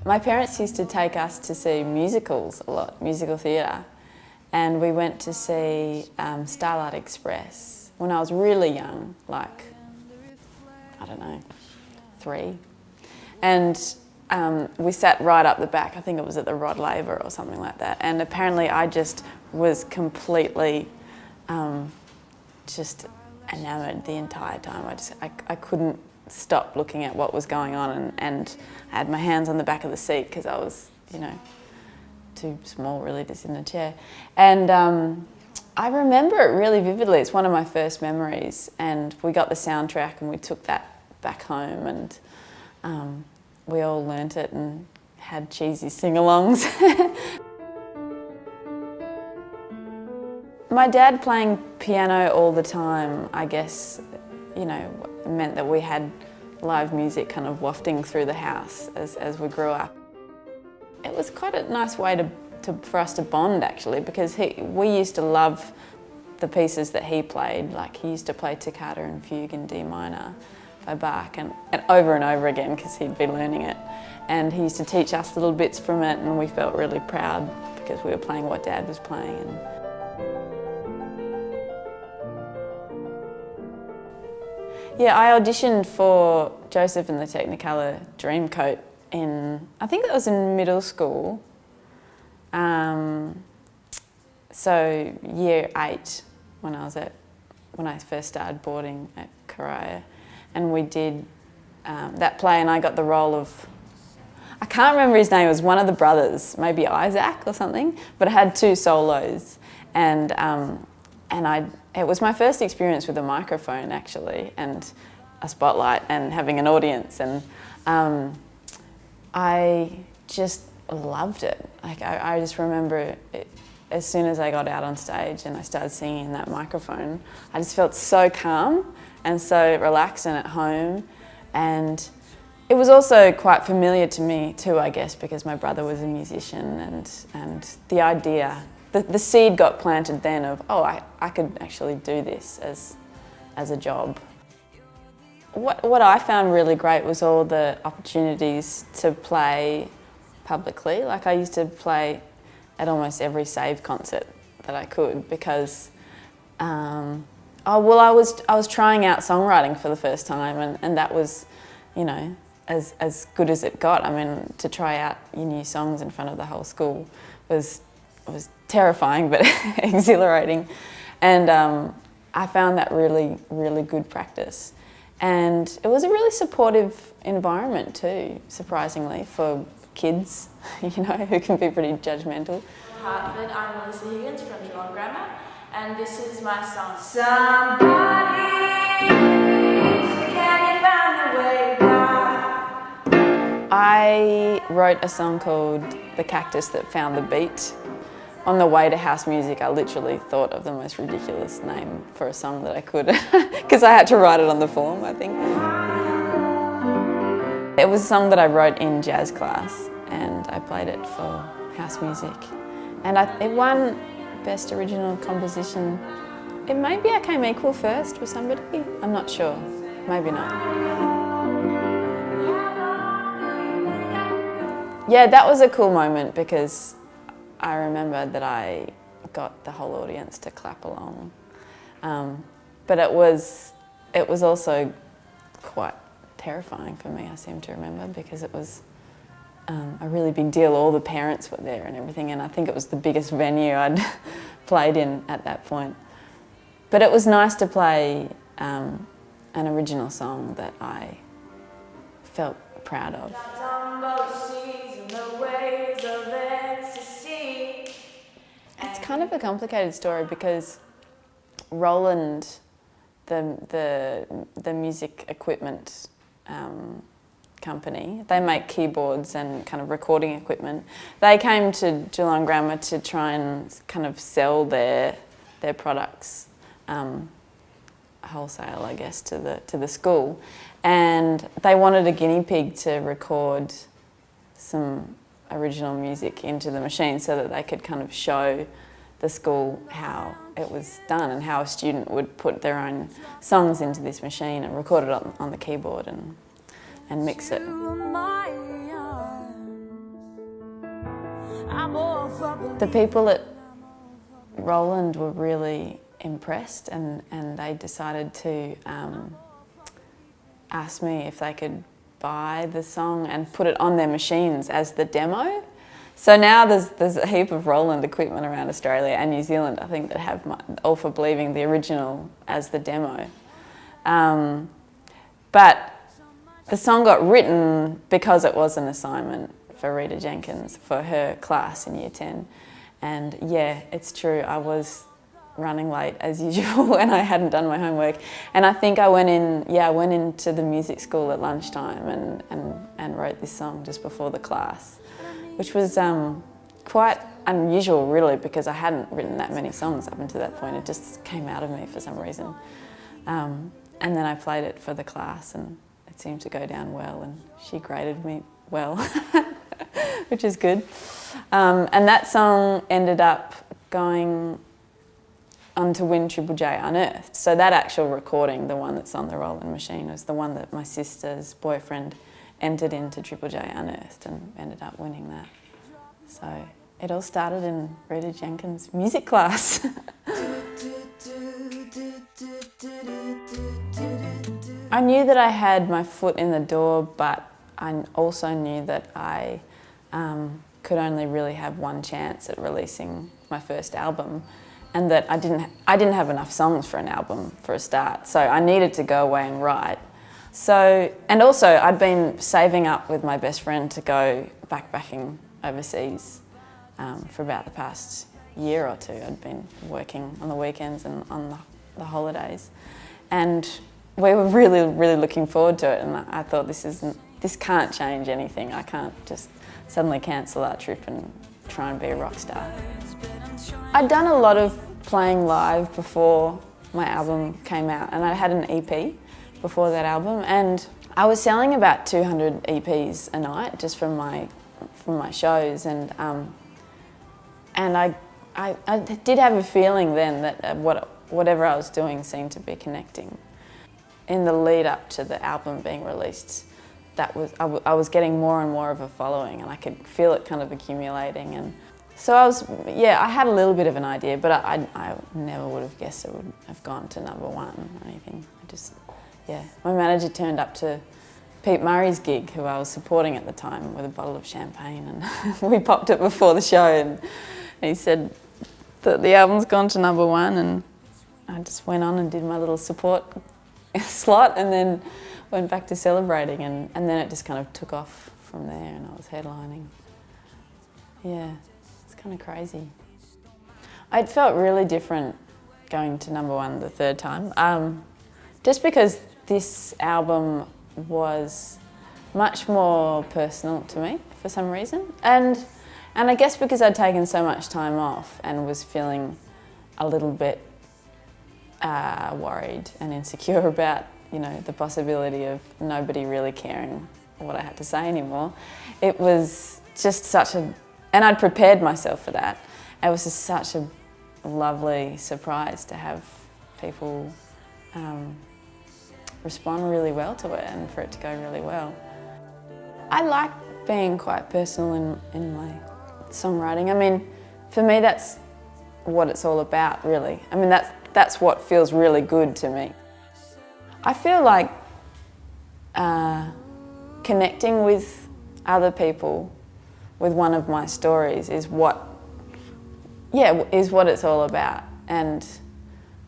My parents used to take us to see musicals a lot, musical theatre, and we went to see Starlight Express when I was really young, like, I don't know, 3. And we sat right up the back. I think it was at the Rod Laver or something like that. And apparently I just was completely just enamoured the entire time. I couldn't stop looking at what was going on, and I had my hands on the back of the seat because I was, you know, too small really to sit in a chair. And I remember it really vividly. It's one of my first memories, and we got the soundtrack and we took that back home, and we all learnt it and had cheesy sing-alongs. My dad playing piano all the time, I guess, you know, meant that we had live music kind of wafting through the house as we grew up. It was quite a nice way for us to bond, actually, because we used to love the pieces that he played. Like, he used to play Toccata and Fugue in D minor by Bach, and over again, because he'd be learning it. And he used to teach us little bits from it, and we felt really proud because we were playing what Dad was playing. Yeah, I auditioned for Joseph and the Technicolor Dreamcoat I think that was in middle school. So year 8, when I first started boarding at Karaya, and we did that play, and I got the role of, I can't remember his name, it was one of the brothers, maybe Isaac or something, but it had 2 solos, and it was my first experience with a microphone, actually, and a spotlight and having an audience, and I just loved it. Like, I just remember it, as soon as I got out on stage and I started singing in that microphone, I just felt so calm and so relaxed and at home. And it was also quite familiar to me too, I guess, because my brother was a musician, and the idea, the seed got planted then of, oh, I could actually do this as a job. What I found really great was all the opportunities to play publicly. Like, I used to play at almost every SAVE concert that I could, because I was trying out songwriting for the first time, and that was, you know, as good as it got. I mean, to try out your new songs in front of the whole school was terrifying but exhilarating, and I found that really, really good practice. And it was a really supportive environment too, surprisingly, for kids, you know, who can be pretty judgmental. Hartford, I'm Missy Higgins from Geelong Grammar, and this is my song. Somebody, can you find the way back? I wrote a song called The Cactus That Found the Beat. On the way to house music, I literally thought of the most ridiculous name for a song that I could, because I had to write it on the form, I think. It was a song that I wrote in jazz class, and I played it for house music. And it won Best Original Composition. Maybe I came equal first with somebody, I'm not sure, maybe not. Yeah, that was a cool moment, because I remember that I got the whole audience to clap along. But it was also quite terrifying for me, I seem to remember, because it was a really big deal. All the parents were there and everything, and I think it was the biggest venue I'd played in at that point. But it was nice to play an original song that I felt proud of. It's kind of a complicated story, because Roland, the music equipment company, they make keyboards and kind of recording equipment. They came to Geelong Grammar to try and kind of sell their products wholesale, I guess, to the school, and they wanted a guinea pig to record some original music into the machine so that they could kind of show the school how it was done and how a student would put their own songs into this machine and record it on the keyboard and mix it. The people at Roland were really impressed, and they decided to ask me if they could buy the song and put it on their machines as the demo. So now there's a heap of Roland equipment around Australia and New Zealand, I think, that have All for Believing, the original, as the demo. But the song got written because it was an assignment for Rita Jenkins for her class in Year 10. And yeah, it's true, I was running late as usual and I hadn't done my homework. And I think I went into the music school at lunchtime and wrote this song just before the class, which was quite unusual really, because I hadn't written that many songs up until that point. It just came out of me for some reason. And then I played it for the class and it seemed to go down well, and she graded me well, which is good. And that song ended up going on to win Triple J Unearthed. So that actual recording, the one that's on the Roland machine, was the one that my sister's boyfriend entered into Triple J Unearthed and ended up winning that. So it all started in Rita Jenkins' music class. I knew that I had my foot in the door, but I also knew that I could only really have one chance at releasing my first album, and that I didn't have enough songs for an album for a start, so I needed to go away and write. So, and also I'd been saving up with my best friend to go backpacking overseas for about the past year or two. I'd been working on the weekends and on the holidays, and we were really, really looking forward to it, and I thought this can't change anything. I can't just suddenly cancel that trip and try and be a rock star. I'd done a lot of playing live before my album came out, and I had an EP before that album, and I was selling about 200 EPs a night just from my shows, and I did have a feeling then that whatever I was doing seemed to be connecting. In the lead up to the album being released, I was getting more and more of a following, and I could feel it kind of accumulating. And so I had a little bit of an idea, but I never would have guessed it would have gone to #1 or anything. My manager turned up to Pete Murray's gig, who I was supporting at the time, with a bottle of champagne, and we popped it before the show, and he said that the album's gone to #1, and I just went on and did my little support slot, and then went back to celebrating, and then it just kind of took off from there, and I was headlining. Yeah, it's kind of crazy. It felt really different going to #1 the third time, just because this album was much more personal to me for some reason, and I guess because I'd taken so much time off and was feeling a little bit worried and insecure about, the possibility of nobody really caring what I had to say anymore. It was just and I'd prepared myself for that. It was just such a lovely surprise to have people respond really well to it and for it to go really well. I like being quite personal in my songwriting. I mean, for me that's what it's all about, really. I mean, that's what feels really good to me. I feel like connecting with other people with one of my stories is what it's all about. And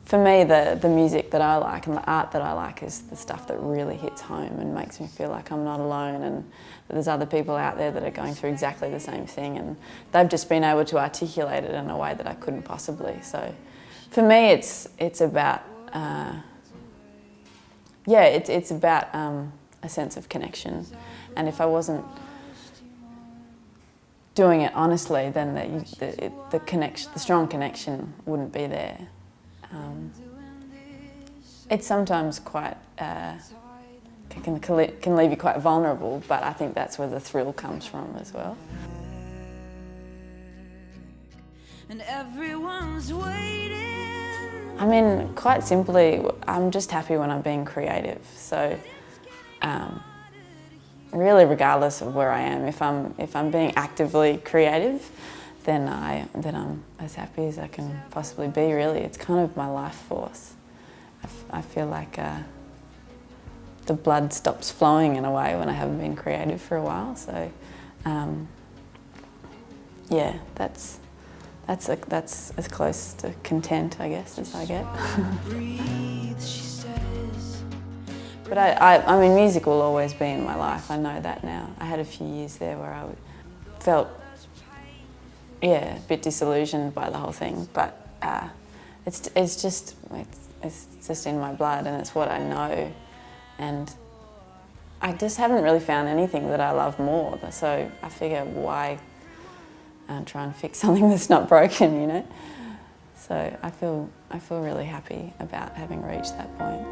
for me, the music that I like and the art that I like is the stuff that really hits home and makes me feel like I'm not alone, and that there's other people out there that are going through exactly the same thing, and they've just been able to articulate it in a way that I couldn't possibly. So for me, it's about it's about a sense of connection, and if I wasn't doing it honestly, then the strong connection wouldn't be there. It's sometimes quite can leave you quite vulnerable, but I think that's where the thrill comes from as well. And everyone's waiting. I mean, quite simply, I'm just happy when I'm being creative. So, really, regardless of where I am, if I'm being actively creative, then I'm as happy as I can possibly be, really. It's kind of my life force. I feel like the blood stops flowing in a way when I haven't been creative for a while. So, yeah, that's as close to content, I guess, as I get. But I mean, music will always be in my life. I know that now. I had a few years there where I felt, yeah, a bit disillusioned by the whole thing. But it's just in my blood, and it's what I know. And I just haven't really found anything that I love more. So I figure, why try and fix something that's not broken, you know? So I feel really happy about having reached that point.